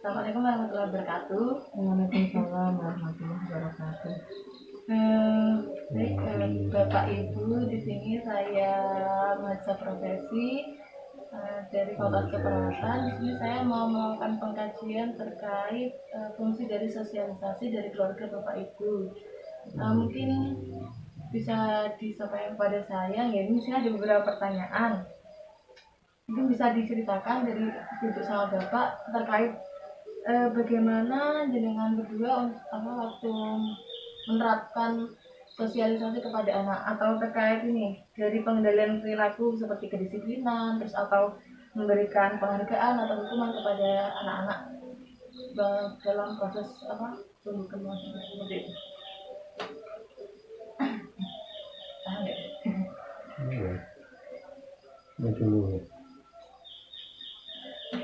Assalamualaikum warahmatullahi wabarakatuh. Waalaikumsalam warahmatullahi wabarakatuh. Bapak Ibu, di sini saya mahasiswa profesi dari Fakultas Keperawatan. Di sini saya mau melakukan pengkajian terkait fungsi dari sosialisasi dari keluarga Bapak Ibu. Mungkin bisa disampaikan kepada saya, ya ini ada beberapa pertanyaan. Mungkin bisa diceritakan dari Ibu sama Bapak terkait bagaimana jenengan berdua waktu menerapkan sosialisasi kepada anak, atau terkait ini dari pengendalian perilaku seperti kedisiplinan, terus atau memberikan penghargaan atau hukuman kepada anak-anak dalam proses tumbuh kembang seperti itu.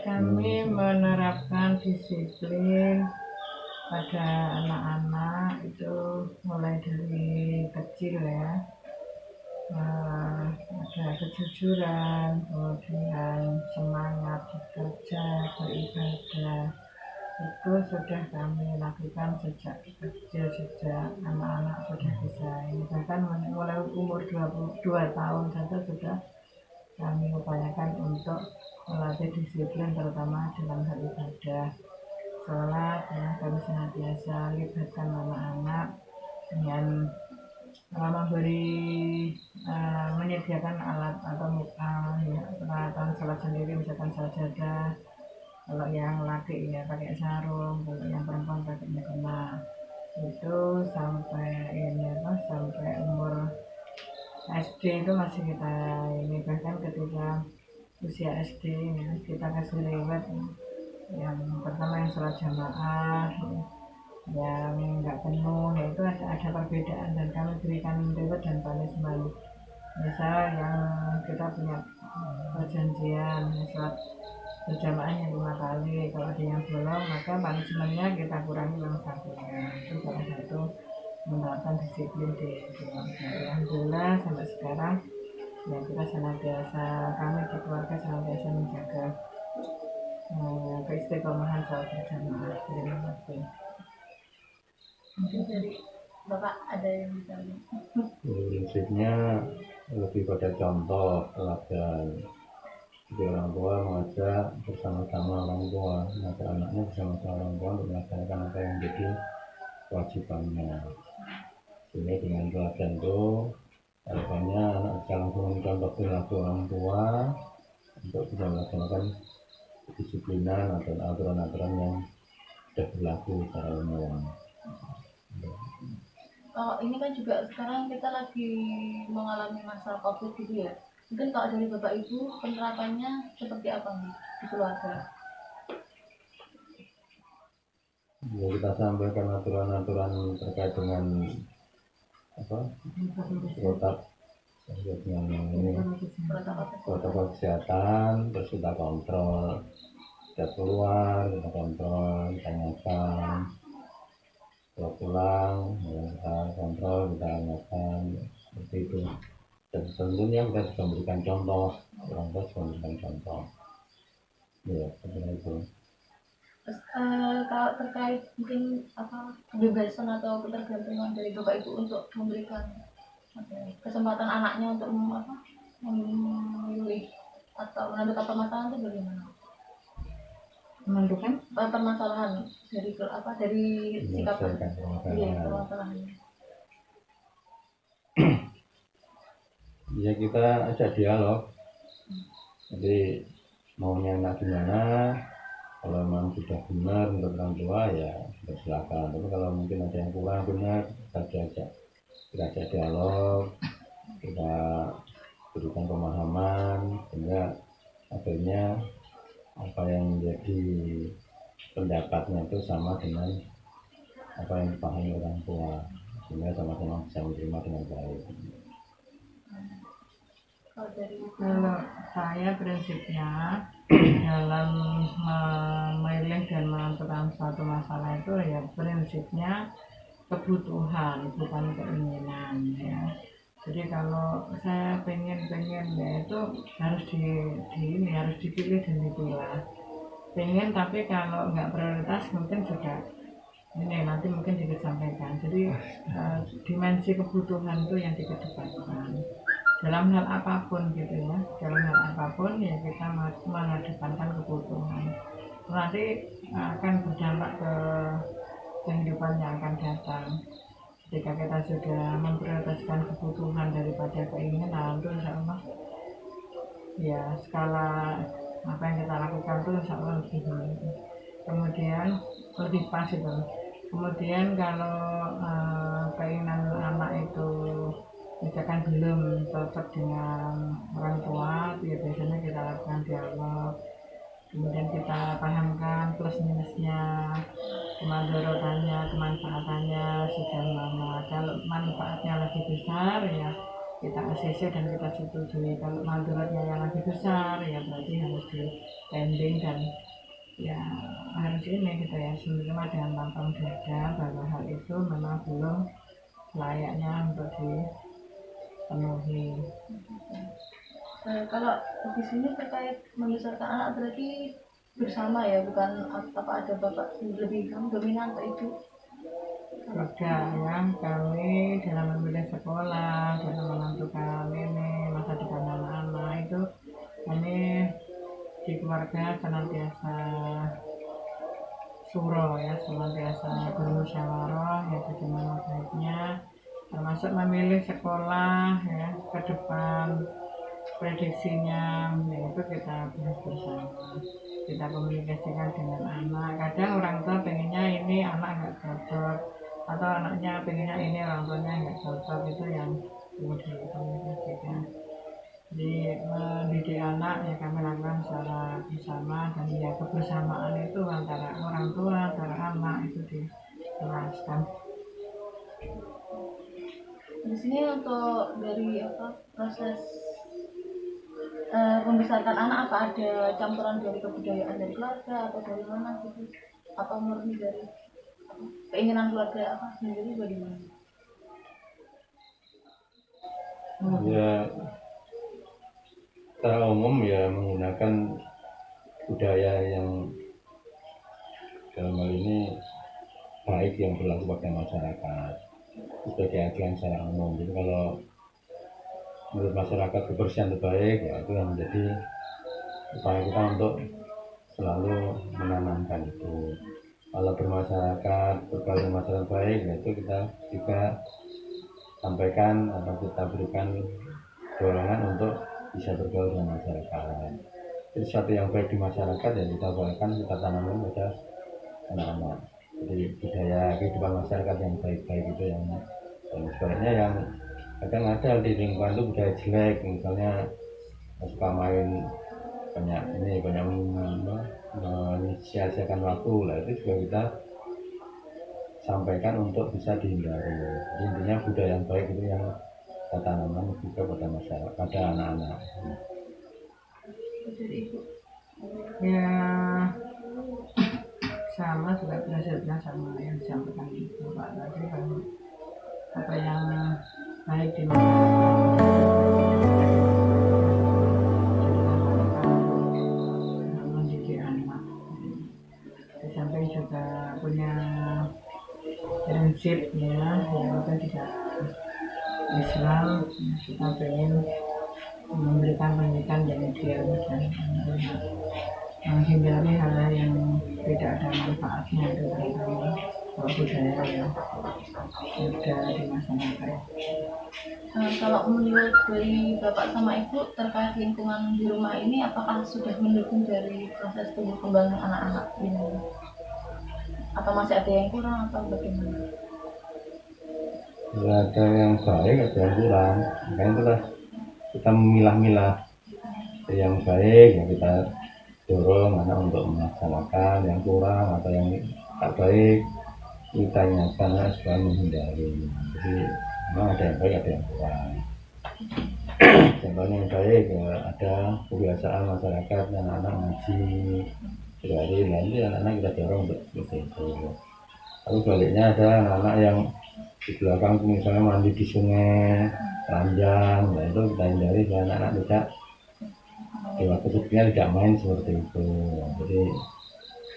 Kami menerapkan disiplin pada anak-anak itu mulai dari kecil ya. Ada kejujuran, kemudian semangat bekerja, beribadah, itu sudah kami lakukan sejak kecil, sejak anak-anak sudah bisa ini, bahkan mulai umur 22 tahun saja sudah kami upayakan untuk melatih disiplin, terutama dalam hal ibadah, sholat ya. Kami senantiasa libatkan anak-anak dengan menyediakan alat atau peralatan sholat sendiri, misalkan sajadah. Kalau yang laki ya pakai sarung, kalau yang perempuan pakai mukena. Itu sampai umur SD itu masih kita ini, bahkan ketika usia SD ya, kita kasih lewat yang pertama yang sholat jamaah yang nggak penuh ya, itu ada perbedaan dan kami berikan reward dan punishment. Misal yang kita punya perjanjian sholat berjamaahnya 5 kali, kalau ada yang bolong maka punishmentnya kita kurangi uang sakunya. Itu salah satu menerapkan disiplin di keluarga. Alhamdulillah sampai sekarang ya kita senantiasa, kami di keluarga senantiasa menjaga keistiqomahan sholat berjamaah. Terima kasih. Mungkin dari Bapak ada yang bisa. Prinsipnya lebih pada contoh teladan. Jadi orang tua mengajak bersama-sama orang tua, mengajak anaknya bersama-sama orang tua untuk melaksanakan apa yang menjadi kewajibannya. Sehingga dengan teladan itu harapannya anak bisa langsung mencontoh perilaku orang tua untuk bisa melaksanakan kedisiplinan atau aturan-aturan yang sudah berlaku secara umum. Ini kan juga sekarang kita lagi mengalami masa COVID gitu ya. Mungkin kalau dari Bapak Ibu penerapannya seperti apa nih di keluarga? Ya, kita sampaikan aturan-aturan terkait dengan protokol kesehatan, terus kita kontrol, kita keluar, kita kontrol, kita ingatkan, kalau pulang, ya, kita kontrol, kita ingatkan, seperti itu. Dan tentunya kita bisa memberikan contoh, orang tua bisa memberikan contoh. Ya, seperti itu. Terus kalau terkait mungkin kebebasan atau ketergantungan dari Bapak Ibu untuk memberikan kesempatan anaknya untuk memilih atau menentukan permasalahan itu bagaimana? Menentukan permasalahan dari sikap permasalahannya. Ya, kita ajak dialog. Jadi maunya anak gimana, kalau memang sudah benar menurut orang tua ya silakan. Tapi kalau mungkin ada yang kurang benar, kita ajak dialog, kita berikan pemahaman sehingga akhirnya apa yang menjadi pendapatnya itu sama dengan apa yang dipahami orang tua, sehingga sama-sama bisa menerima dengan baik. Kalau saya prinsipnya dalam memilih dan menentukan suatu masalah itu ya prinsipnya kebutuhan bukan keinginan ya. Jadi kalau saya pengen ya itu harus harus dipilih dan dipilah. pengen, tapi kalau nggak prioritas mungkin juga ini nanti mungkin disampaikan. Jadi dimensi kebutuhan itu yang dikedepankan dalam hal apapun gitu ya, dalam hal apapun ya kita mengedepankan kebutuhan, nanti akan berdampak ke kehidupan yang akan datang. Jika kita sudah memprioritaskan kebutuhan daripada keinginan, itu insya Allah ya skala apa yang kita lakukan itu insya Allah lebih baik, kemudian lebih pas itu. Kemudian kalau keinginan anak itu misalkan belum cocok dengan orang tua, ya biasanya kita lakukan dialog, kemudian kita pahamkan plus minusnya, kemadaratannya, kemanfaatannya sejauh mana. Kalau manfaatnya lebih besar ya kita ACC dan kita setujui, kalau madaratnya yang lebih besar ya berarti harus di pending dan ya harus ini gitu ya, sebenarnya dengan lapang dada bahwa hal itu memang belum layaknya untuk dipenuhi. Kalau di sini terkait membesarkan anak berarti bersama ya, bukan apa ada bapak lebih dominan atau ibu? Tidak ya, kami dalam memilih sekolah, dalam menentukan ini masa depan anak-anak itu kami di keluarga senantiasa suro ya, senantiasa bermusyawarah ya bagaimana baiknya, termasuk memilih sekolah ya ke depan, prediksinya yaitu kita bahas bersama, kita komunikasikan dengan anak. Kadang orang tua pengennya ini anak nggak cocok, atau anaknya pengennya ini orang tuanya nggak cocok, itu yang perlu dikomunikasikan. Di mendidik anak ya kami lakukan secara bersama, dan ya kebersamaan itu antara orang tua, antara anak itu dijelaskan. Di sini untuk dari proses membesarkan anak, apa ada campuran dari kebudayaan dari keluarga atau dari mana gitu, atau murni dari keinginan keluarga sendiri bagaimana? Ya secara umum ya menggunakan budaya yang dalam hal ini baik yang berlaku pada masyarakat sebagai acuan secara umum. Jadi kalau menurut masyarakat kebersihan terbaik ya itu yang menjadi upaya kita untuk selalu menanamkan itu. Kalau bermasyarakat bergaul masyarakat baik ya itu kita juga sampaikan atau kita berikan dorongan untuk bisa bergaul dengan masyarakat. Jadi sesuatu yang baik di masyarakat ya kita upayakan, kita tanamkan pada anak-anak. Jadi budaya kehidupan masyarakat yang baik-baik itu yang sebenarnya yang kadang ada di lingkungan itu budaya jelek, misalnya suka main banyak menyia-nyiakan waktu lah, itu juga kita sampaikan untuk bisa dihindari. Jadi intinya budaya yang baik itu yang kita tanamkan juga pada masyarakat, pada anak-anak. Ya sama juga prinsipnya sama yang disampaikan Bapak tadi, bahwa apa yang baik di mendidik anak. Di samping juga punya prinsip ya yang juga Islam, kita ingin memberikan pendidikan yang ideal dan menghindari hal-hal yang tidak ada manfaatnya, terutama budaya yang ada di masyarakat. Kalau menurut dari bapak sama ibu terkait lingkungan di rumah ini, apakah sudah mendukung dari proses tumbuh kembang anak-anak ini, atau masih ada yang kurang atau bagaimana? Ya, ada yang baik, ada yang kurang. Makanya itulah kita memilah-milah yang baik ya kita dorong anak untuk melaksanakan, yang kurang atau yang tak baik kita ingatkan supaya menghindari. Jadi memang ada yang baik, ada yang kurang. Contohnya yang baik ya ada kebiasaan masyarakat anak-anak ngaji dari nanti anak-anak kita dorong untuk seperti itu. Lalu baliknya ada anak-anak yang di belakang misalnya mandi di sungai ranjang, nah itu kita hindari supaya anak-anak tidak di waktu sepinya tidak main seperti itu. Jadi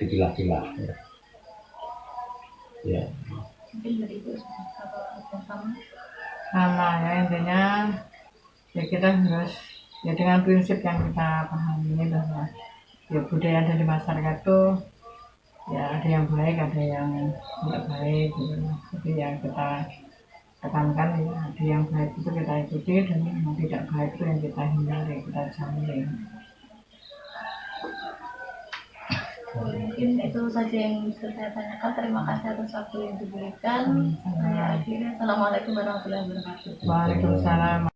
dipilah-pilah ya. Ya, Mungkin dari itu apa yang sama. sama ya, intinya ya kita harus ya dengan prinsip yang kita pahami bahwa ya budaya ada di masyarakat tuh ya ada yang baik ada yang tidak baik gitu. Jadi yang kita tekankan ya ada yang baik itu kita ikuti dan yang tidak baik itu yang kita hindari, kita jauhi. Mungkin itu saja yang bisa saya tanyakan. Terima kasih atas waktu yang diberikan. Saya akhirnya Assalamualaikum warahmatullahi wabarakatuh. Waalaikumsalam.